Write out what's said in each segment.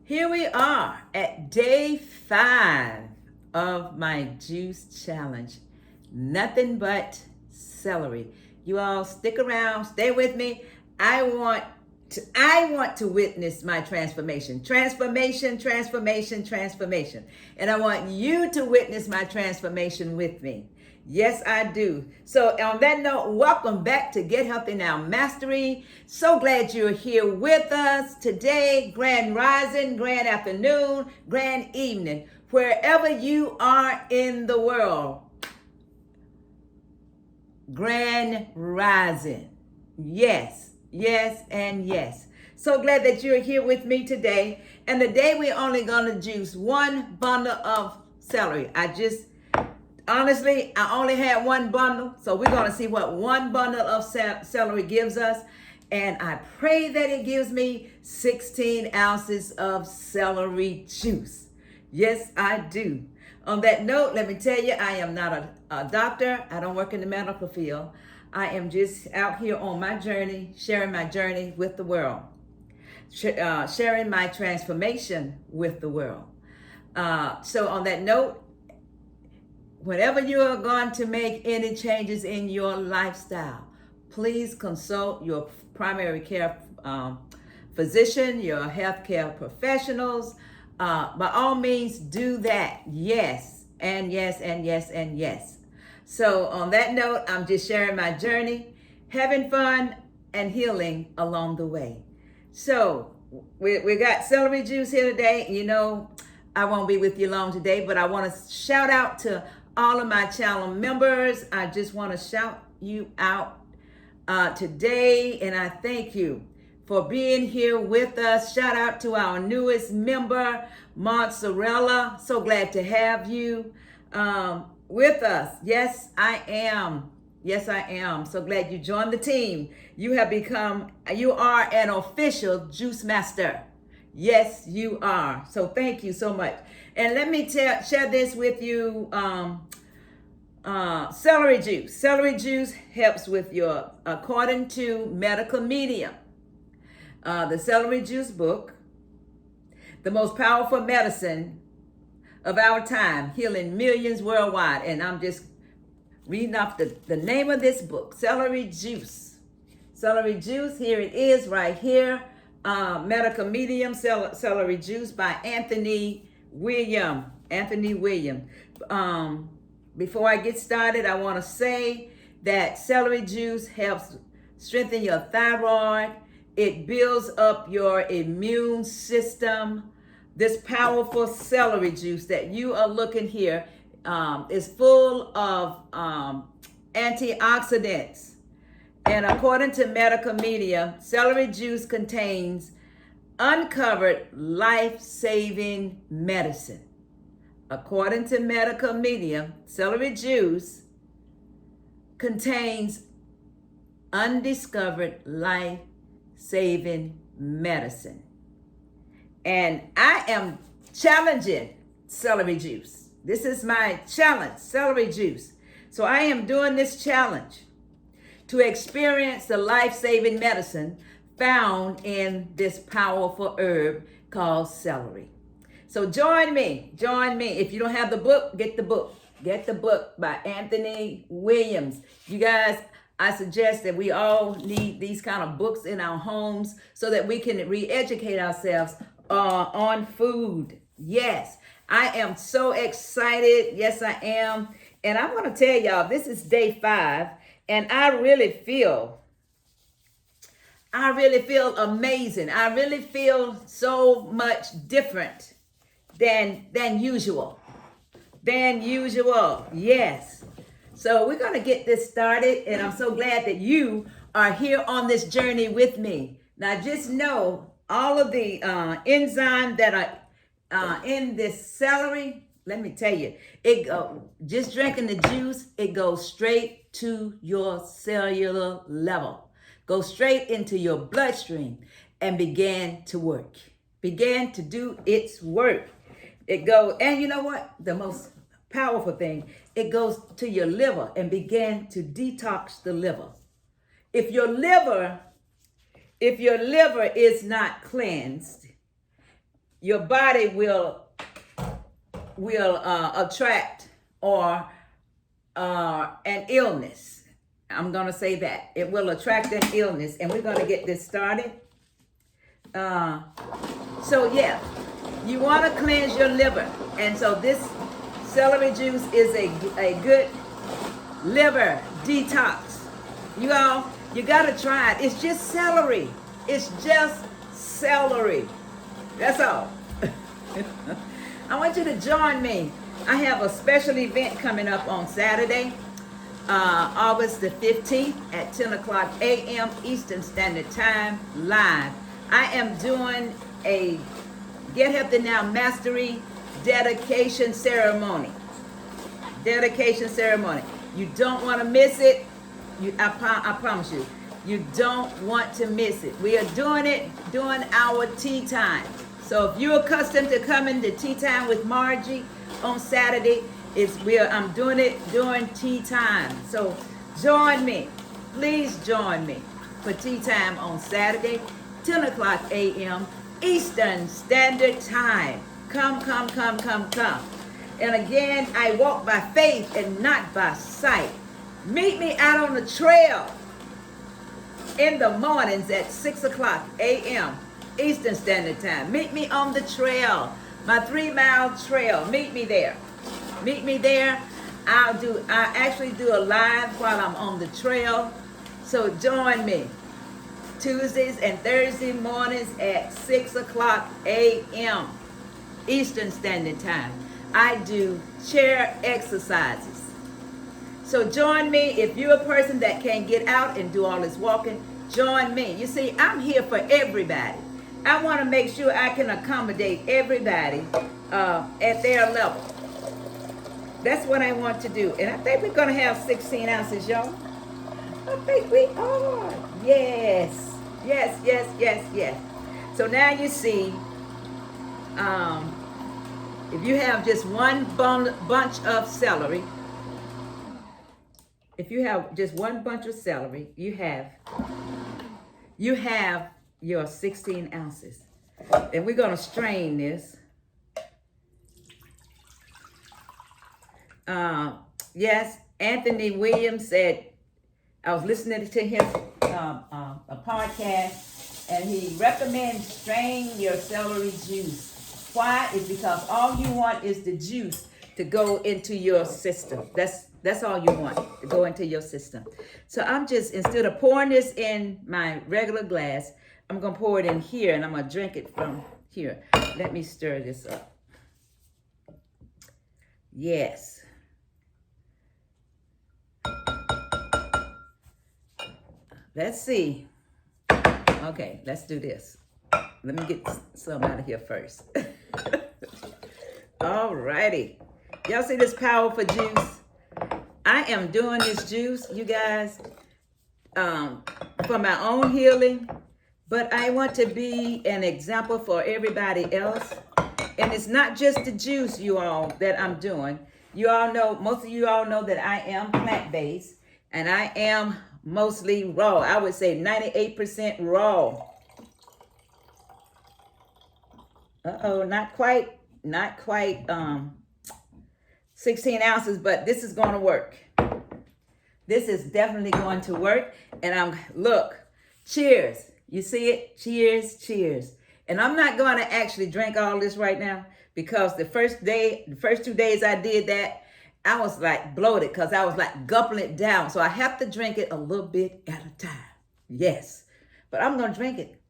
Here we are at day 5 of my juice challenge. Nothing but celery. You all stick around, stay with me. I want to witness my transformation. Transformation. And I want you to witness my transformation with me. Yes, I do. So on that note, welcome back to Get Healthy Now Mastery. So glad you're here with us today. Grand rising, grand afternoon, grand evening, wherever you are in the world. Grand rising. Yes, and yes. So glad that you're here with me today. And today we're only going to juice one bundle of celery. Honestly, I only had one bundle, so we're going to see what one bundle of celery gives us. And I pray that it gives me 16 ounces of celery juice. Yes, I do. On that note, let me tell you, I am not a doctor. I don't work in the medical field. I am just out here on my journey, sharing my journey with the world, sharing my transformation with the world. So on that note, whenever you are going to make any changes in your lifestyle, please consult your primary care physician, your healthcare professionals. By all means, do that. Yes, and yes, and yes, and yes. So on that note, I'm just sharing my journey, having fun and healing along the way. So we got celery juice here today. You know, I won't be with you long today, but I want to shout out to all of my channel members. I just want to shout you out today, and I thank you for being here with us. Shout out to our newest member, Mozzarella. So glad to have you with us. Yes, I am. Yes, I am. So glad you joined the team. You are an official juice master. Yes, you are. So thank you so much. And let me share this with you. Celery juice. Celery juice helps with your, according to medical medium, the Celery Juice book, the most powerful medicine of our time, healing millions worldwide. And I'm just reading off the name of this book, Celery Juice. Celery Juice, here it is right here. Medical Medium, Celery Juice by Anthony William. Before I get started, I want to say that celery juice helps strengthen your thyroid. It builds up your immune system. This powerful celery juice that you are looking here is full of antioxidants. And according to medical media, celery juice contains uncovered life-saving medicine. According to medical media, celery juice contains undiscovered life-saving medicine. And I am challenging celery juice. This is my challenge, celery juice. So I am doing this challenge to experience the life-saving medicine found in this powerful herb called celery. So join me. If you don't have the book, get the book. Get the book by Anthony Williams. You guys, I suggest that we all need these kind of books in our homes so that we can re-educate ourselves on food. Yes, I am so excited. Yes, I am. And I'm going to tell y'all, this is day 5, and I really feel amazing. I really feel so much different than usual. Yes. So we're going to get this started, and I'm so glad that you are here on this journey with me. Now just know all of the enzymes that are in this celery, let me tell you, just drinking the juice, it goes straight to your cellular level. Go straight into your bloodstream and begin to work. Begin to do its work. And you know what? The most powerful thing, it goes to your liver and begin to detox the liver. If your liver is not cleansed, your body will attract or an illness. I'm going to say that. It will attract an illness. And we're going to get this started. So yeah, you want to cleanse your liver. And so this celery juice is a good liver detox. You all, you got to try it. It's just celery. It's just celery. That's all. I want you to join me. I have a special event coming up on Saturday, August the 15th at 10 o'clock a.m. Eastern Standard Time, live. I am doing a Get Healthy Now Mastery dedication ceremony. Dedication ceremony. You don't want to miss it. I promise you, you don't want to miss it. We are doing it during our tea time. So if you're accustomed to coming to tea time with Margie on Saturday, I'm doing it during tea time. So join me. Please join me for tea time on Saturday, 10 o'clock a.m. Eastern Standard Time. Come. And again, I walk by faith and not by sight. Meet me out on the trail in the mornings at 6 o'clock a.m. Eastern Standard Time. Meet me on the trail, my 3-mile trail. Meet me there. Meet me there. I actually do a live while I'm on the trail. So join me Tuesdays and Thursday mornings at 6 o'clock a.m. Eastern Standard Time. I do chair exercises. So join me. If you're a person that can't get out and do all this walking, join me. You see, I'm here for everybody. I want to make sure I can accommodate everybody at their level. That's what I want to do. And I think we're going to have 16 ounces, y'all. I think we are. Yes. So now you see, if you have just one bunch of celery, you have your 16 ounces. And we're going to strain this. Yes, Anthony Williams said, I was listening to his a podcast, and he recommends strain your celery juice. Why? It's because all you want is the juice to go into your system. That's all you want, to go into your system. So I'm just, instead of pouring this in my regular glass, I'm going to pour it in here, and I'm going to drink it from here. Let me stir this up. Yes. Let's see. Okay, let's do this. Let me get some out of here first. All righty. Y'all see this powerful juice? I am doing this juice, you guys, for my own healing, but I want to be an example for everybody else. And it's not just the juice, you all, that I'm doing. You all know, most of you all know that I am plant-based, and I am mostly raw. I would say 98% raw. Not quite 16 ounces, but this is going to work. This is definitely going to work. And look, cheers. You see it? Cheers. And I'm not going to actually drink all this right now, because the first 2 days I did that, I was like bloated because I was like gulping it down. So I have to drink it a little bit at a time. Yes. But I'm going to drink it.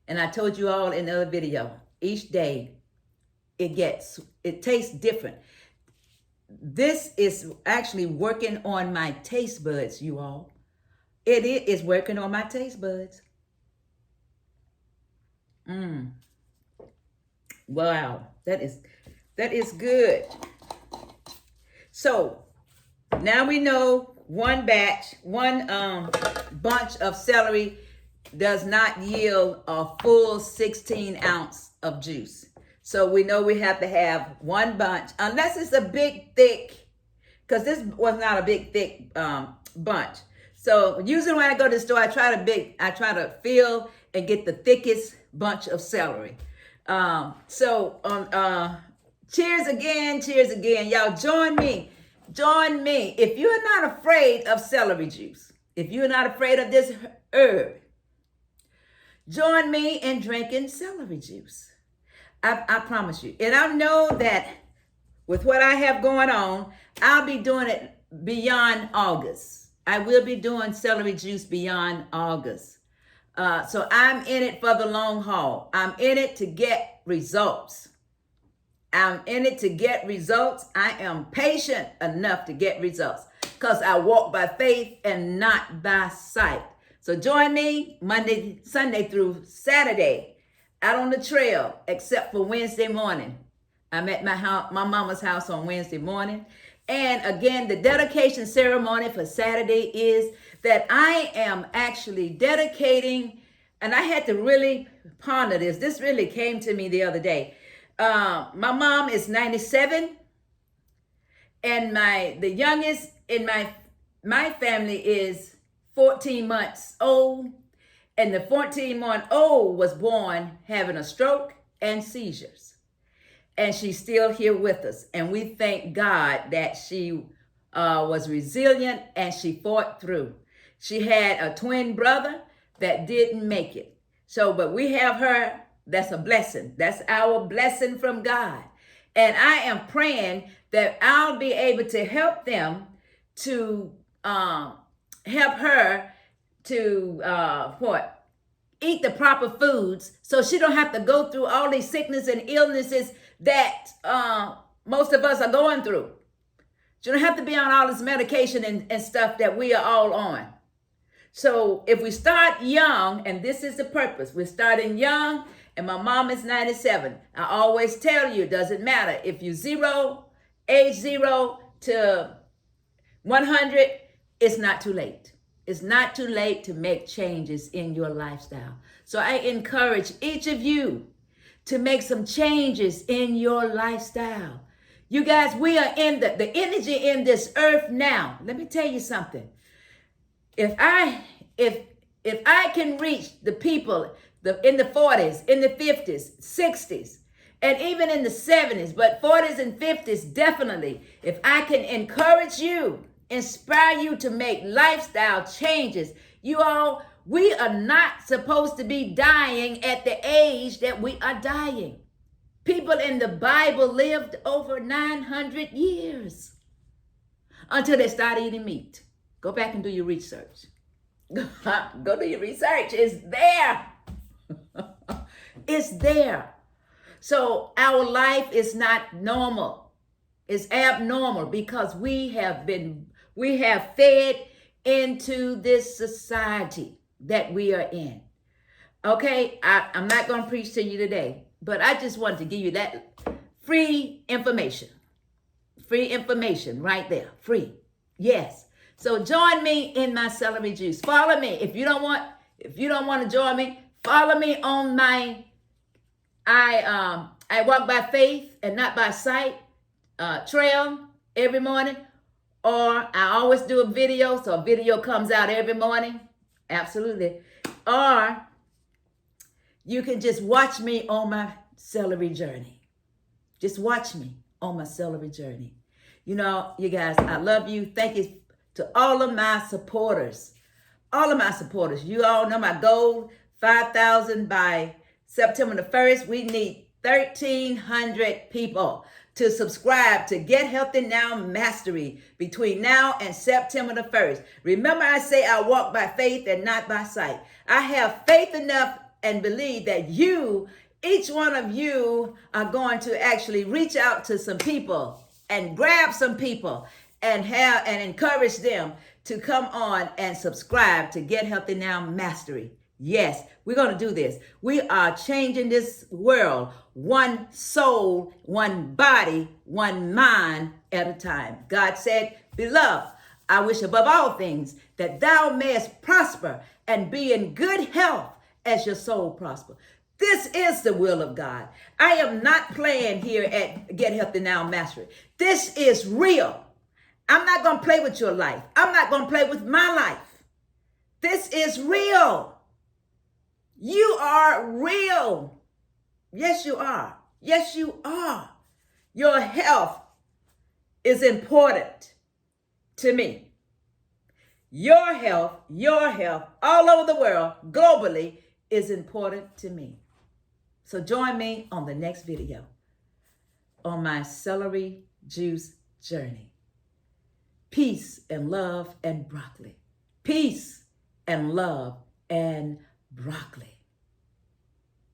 And I told you all in the other video, each day it tastes different. This is actually working on my taste buds, you all. It is working on my taste buds. Wow, that is good. So now we know one bunch of celery does not yield a full 16 ounce of juice. So we know we have to have one bunch, unless it's a big thick, because this was not a big thick bunch. So usually when I go to the store, I try to fill and get the thickest bunch of celery. Cheers again, cheers again. Y'all join me. Join me. If you're not afraid of celery juice, if you're not afraid of this herb, join me in drinking celery juice. I promise you. And I know that with what I have going on, I'll be doing it beyond August. I will be doing celery juice beyond August. So I'm in it for the long haul. I'm in it to get results. I'm in it to get results. I am patient enough to get results because I walk by faith and not by sight. So join me Monday, Sunday through Saturday out on the trail, except for Wednesday morning. I'm at my mama's house on Wednesday morning. And again, the dedication ceremony for Saturday is that I am actually dedicating, and I had to really ponder this. This really came to me the other day. My mom is 97, and the youngest in my family is 14 months old, and the 14-month-old was born having a stroke and seizures. And she's still here with us. And we thank God that she was resilient and she fought through. She had a twin brother that didn't make it. But we have her. That's a blessing. That's our blessing from God. And I am praying that I'll be able to help them to help her to eat the proper foods so she don't have to go through all these sickness and illnesses that most of us are going through. She don't have to be on all this medication and stuff that we are all on. So if we start young, and this is the purpose, we're starting young, and my mom is 97. I always tell you, it doesn't matter. If you age 0 to 100, it's not too late. It's not too late to make changes in your lifestyle. So I encourage each of you to make some changes in your lifestyle. You guys, we are in the energy in this earth now. Let me tell you something. If I can reach the people in the 40s, in the 50s, 60s, and even in the 70s, but 40s and 50s, definitely, if I can encourage you, inspire you to make lifestyle changes, you all, we are not supposed to be dying at the age that we are dying. People in the Bible lived over 900 years until they started eating meat. Go back and do your research. Go do your research. It's there. It's there. So our life is not normal. It's abnormal because we have fed into this society that we are in. Okay, I'm not going to preach to you today, but I just wanted to give you that free information. Free information right there. Free. Yes. So join me in my celery juice. Follow me. If you don't want to join me, follow me on my I walk by faith and not by sight trail every morning. Or I always do a video, so a video comes out every morning. Absolutely. Or you can just watch me on my celery journey. Just watch me on my celery journey. You know, you guys, I love you. Thank you to all of my supporters. All of my supporters. You all know my goal, 5,000 by September the 1st. We need 1,300 people to subscribe to Get Healthy Now Mastery between now and September the 1st. Remember, I say I walk by faith and not by sight. I have faith enough and believe that each one of you are going to actually reach out to some people and grab some people and encourage them to come on and subscribe to Get Healthy Now Mastery. Yes, we're going to do this. We are changing this world one soul, one body, one mind at a time. God said, "Beloved, I wish above all things that thou mayest prosper and be in good health as your soul prosper." This is the will of God. I am not playing here at Get Healthy Now Mastery. This is real. I'm not going to play with your life. I'm not going to play with my life. This is real. You are real. Yes, you are. Yes, you are. Your health is important to me. Your health, all over the world, globally, is important to me. So join me on the next video on my celery juice journey. Peace and love and broccoli. Peace and love and broccoli.